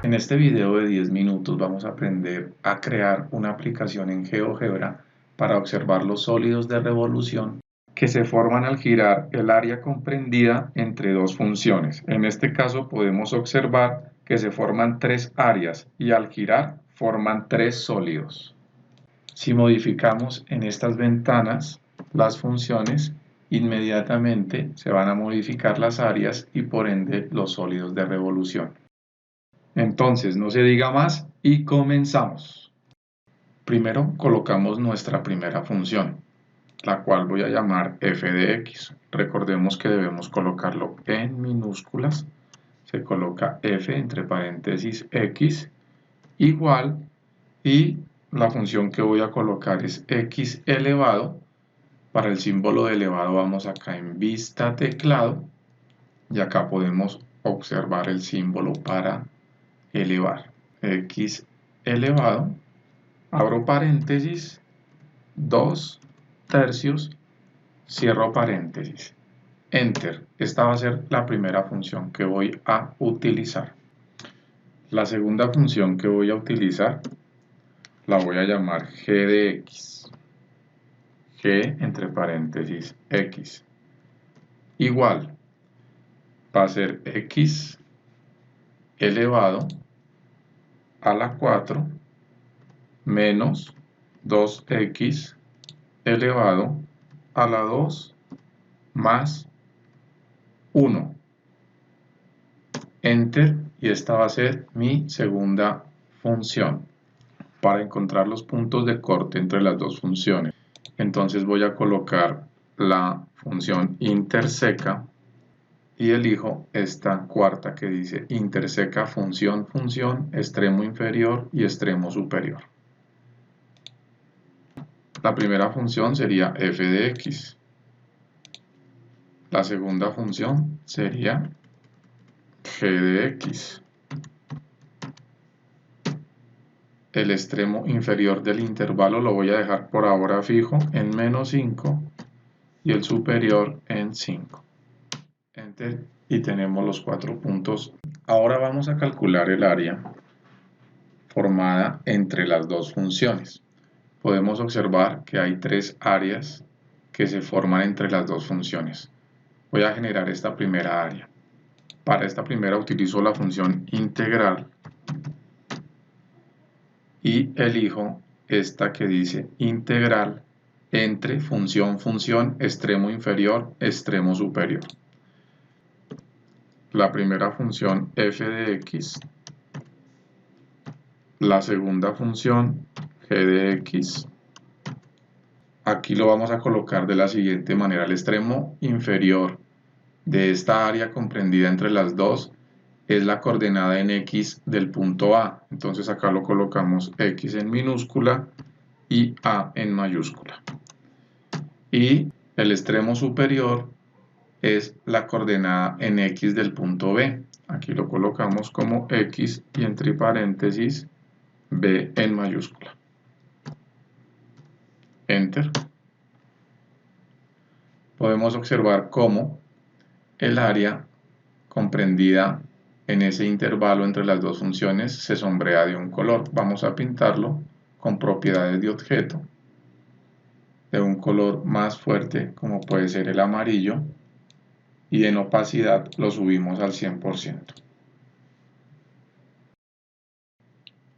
En este video de 10 minutos vamos a aprender a crear una aplicación en GeoGebra para observar los sólidos de revolución que se forman al girar el área comprendida entre dos funciones. En este caso podemos observar que se forman tres áreas y al girar forman tres sólidos. Si modificamos en estas ventanas las funciones, inmediatamente se van a modificar las áreas y por ende los sólidos de revolución. Entonces, no se diga más y comenzamos. Primero colocamos nuestra primera función, la cual voy a llamar f de x. Recordemos que debemos colocarlo en minúsculas. Se coloca f entre paréntesis x igual y la función que voy a colocar es x elevado. Para el símbolo de elevado vamos acá en vista teclado y acá podemos observar el símbolo para elevar. X elevado, abro paréntesis, 2 tercios, cierro paréntesis. Enter. Esta va a ser la primera función que voy a utilizar. La segunda función que voy a utilizar la voy a llamar g de x. G entre paréntesis x. Igual. Va a ser x elevado a la 4 menos 2x elevado a la 2 más 1. Enter, y esta va a ser mi segunda función. Para encontrar los puntos de corte entre las dos funciones, entonces voy a colocar la función interseca y elijo esta cuarta que dice interseca función, extremo inferior y extremo superior. La primera función sería f de x. La segunda función sería g de x. El extremo inferior del intervalo lo voy a dejar por ahora fijo en menos 5 y el superior en 5. Enter, y tenemos los 4 puntos. Ahora vamos a calcular el área formada entre las dos funciones. Podemos observar que hay tres áreas que se forman entre las dos funciones. Voy a generar esta primera área. Para esta primera utilizo la función integral y elijo esta que dice integral entre función, extremo inferior, extremo superior. La primera función f de x, la segunda función g de x. Aquí lo vamos a colocar de la siguiente manera: el extremo inferior de esta área comprendida entre las dos es la coordenada en x del punto A. Entonces acá lo colocamos x en minúscula y A en mayúscula. Y el extremo superior es la coordenada en x del punto B. Aquí lo colocamos como x y entre paréntesis B en mayúscula. Enter. Podemos observar cómo el área comprendida en ese intervalo entre las dos funciones se sombrea de un color. Vamos a pintarlo con propiedades de objeto de un color más fuerte, como puede ser el amarillo, y en opacidad lo subimos al 100%.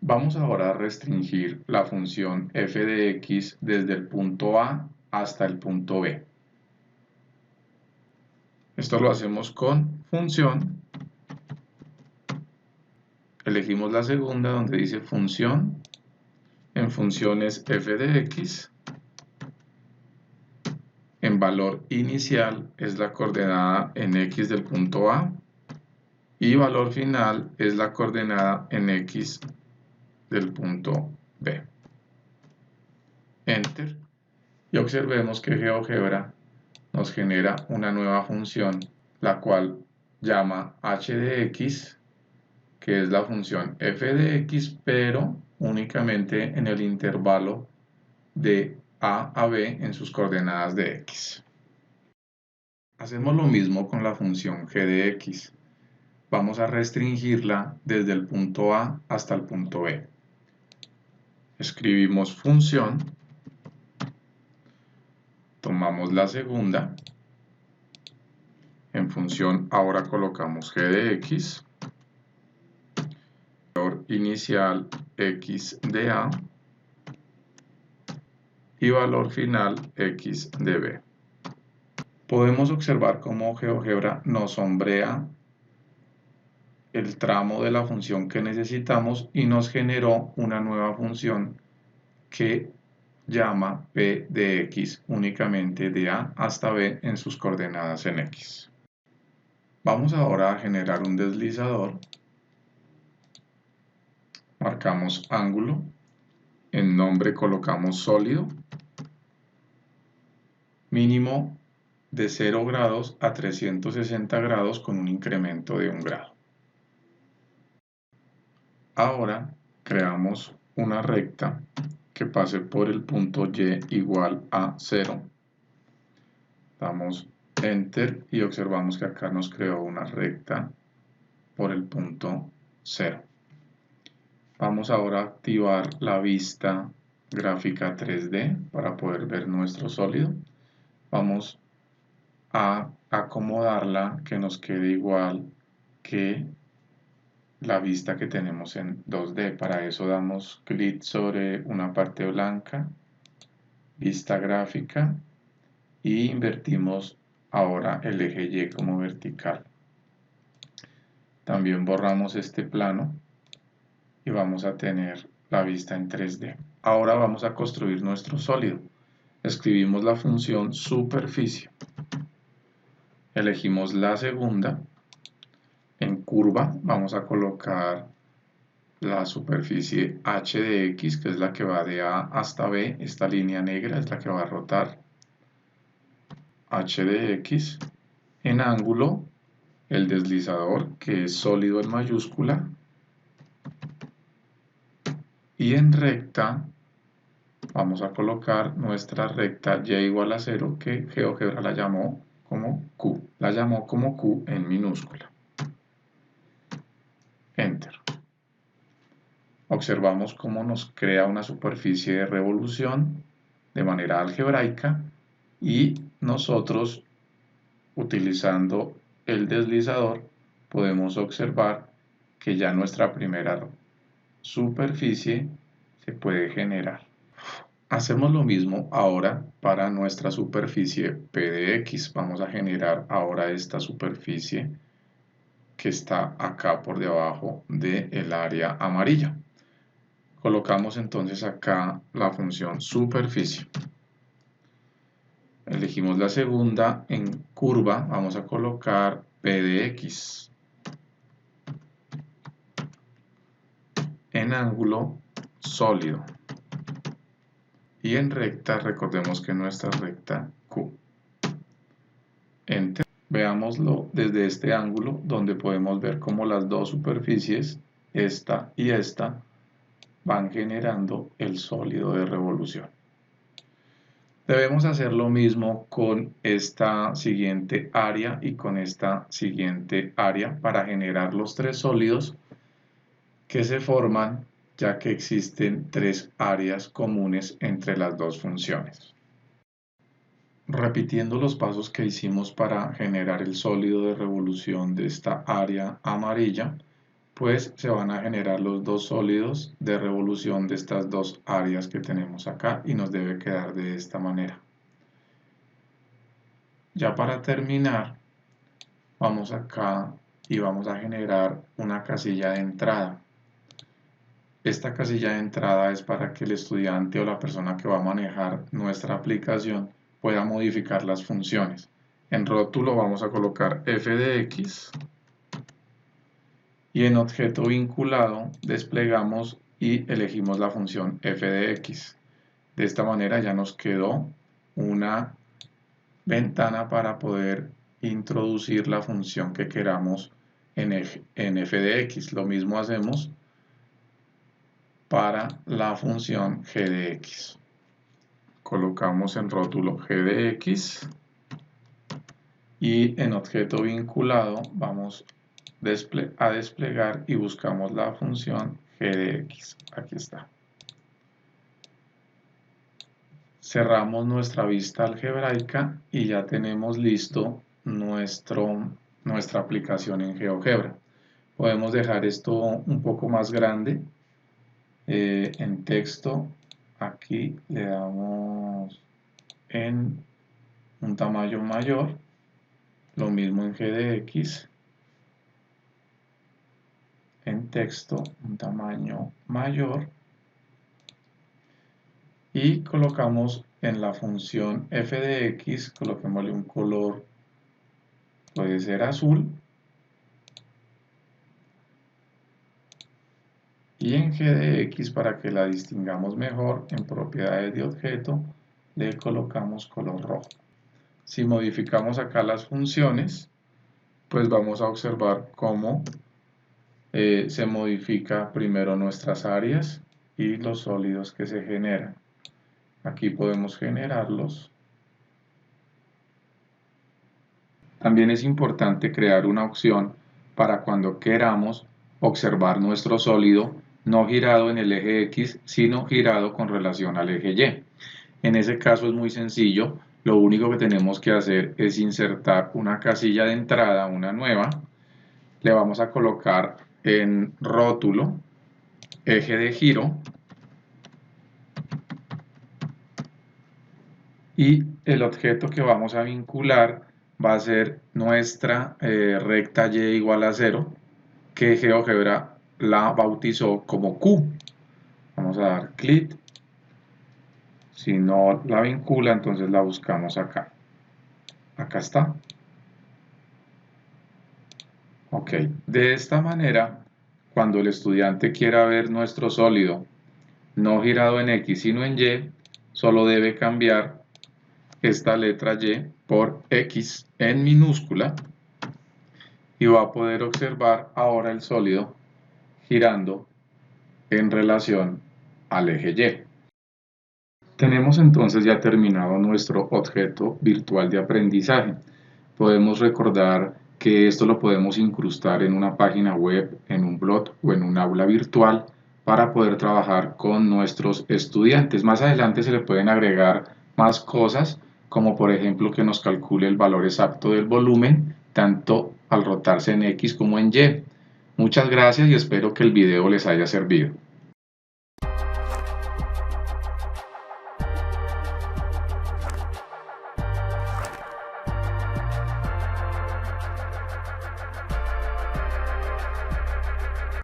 Vamos ahora a restringir la función f de x desde el punto A hasta el punto B. Esto lo hacemos con función. Elegimos la segunda donde dice función. En funciones f de x. En valor inicial es la coordenada en x del punto A. Y valor final es la coordenada en x del punto B. Enter. Y observemos que GeoGebra nos genera una nueva función, la cual llama h de x, que es la función f de x, pero únicamente en el intervalo de A a B en sus coordenadas de x. Hacemos lo mismo con la función g de x. vamos a restringirla desde el punto A hasta el punto B. Escribimos función, tomamos la segunda, en función ahora colocamos g de x, valor inicial x de A y valor final x de B. Podemos observar cómo GeoGebra nos sombrea el tramo de la función que necesitamos y nos generó una nueva función que llama p de x únicamente de A hasta B en sus coordenadas en x. Vamos ahora a generar un deslizador. Marcamos ángulo, en nombre colocamos sólido, mínimo de 0 grados a 360 grados con un incremento de 1 grado. Ahora creamos una recta que pase por el punto Y igual a 0. Damos Enter y observamos que acá nos creó una recta por el punto 0. Vamos ahora a activar la vista gráfica 3D para poder ver nuestro sólido. Vamos a acomodarla que nos quede igual que la vista que tenemos en 2D. Para eso damos clic sobre una parte blanca, vista gráfica, y invertimos ahora el eje Y como vertical. También borramos este plano y vamos a tener la vista en 3D. Ahora vamos a construir nuestro sólido. Escribimos la función superficie. Elegimos la segunda. En curva vamos a colocar la superficie h de x, que es la que va de A hasta B. Esta línea negra es la que va a rotar. H de x. En ángulo, el deslizador, que es sólido en mayúscula. Y en recta vamos a colocar nuestra recta y igual a 0, que GeoGebra la llamó como Q. La llamó como Q en minúscula. Enter. Observamos cómo nos crea una superficie de revolución de manera algebraica y nosotros, utilizando el deslizador, podemos observar que ya nuestra primera superficie se puede generar. Hacemos lo mismo ahora para nuestra superficie P de X. Vamos a generar ahora esta superficie que está acá por debajo del área amarilla. Colocamos entonces acá la función superficie. Elegimos la segunda, en curva vamos a colocar P de X. En ángulo, sólido. Y en recta, recordemos que nuestra recta Q. Enter. Veámoslo desde este ángulo, donde podemos ver cómo las dos superficies, esta y esta, van generando el sólido de revolución. Debemos hacer lo mismo con esta siguiente área y con esta siguiente área para generar los tres sólidos que se forman, ya que existen tres áreas comunes entre las dos funciones. Repitiendo los pasos que hicimos para generar el sólido de revolución de esta área amarilla, pues se van a generar los dos sólidos de revolución de estas dos áreas que tenemos acá y nos debe quedar de esta manera. Ya para terminar, vamos acá y vamos a generar una casilla de entrada. Esta casilla de entrada es para que el estudiante o la persona que va a manejar nuestra aplicación pueda modificar las funciones. En rótulo vamos a colocar f de x y en objeto vinculado desplegamos y elegimos la función f de x. De esta manera ya nos quedó una ventana para poder introducir la función que queramos en f de x. Lo mismo hacemos para la función g de x. Colocamos en rótulo g de x y en objeto vinculado vamos a desplegar y buscamos la función g de x. Aquí está. Cerramos nuestra vista algebraica y ya tenemos listo nuestra aplicación en GeoGebra. Podemos dejar esto un poco más grande. En texto, aquí le damos en un tamaño mayor, lo mismo en g de x, en texto un tamaño mayor, y colocamos en la función f de x, coloquémosle un color, puede ser azul, y en g de x, para que la distingamos mejor, en propiedades de objeto le colocamos color rojo. Si modificamos acá las funciones, pues vamos a observar cómo se modifica primero nuestras áreas y los sólidos que se generan. Aquí podemos generarlos. También es importante crear una opción para cuando queramos observar nuestro sólido no girado en el eje X, sino girado con relación al eje Y. En ese caso es muy sencillo. Lo único que tenemos que hacer es insertar una casilla de entrada, una nueva. Le vamos a colocar en rótulo, eje de giro, y el objeto que vamos a vincular va a ser nuestra recta y igual a 0, que GeoGebra la bautizó como Q. Vamos a dar clic. Si no la vincula, entonces la buscamos acá. Acá está. Ok, de esta manera, cuando el estudiante quiera ver nuestro sólido no girado en X sino en Y, solo debe cambiar esta letra Y por X en minúscula y va a poder observar ahora el sólido girando en relación al eje Y. Tenemos entonces ya terminado nuestro objeto virtual de aprendizaje. Podemos recordar que esto lo podemos incrustar en una página web, en un blog o en un aula virtual para poder trabajar con nuestros estudiantes. Más adelante se le pueden agregar más cosas, como por ejemplo que nos calcule el valor exacto del volumen, tanto al rotarse en X como en Y. Muchas gracias y espero que el video les haya servido.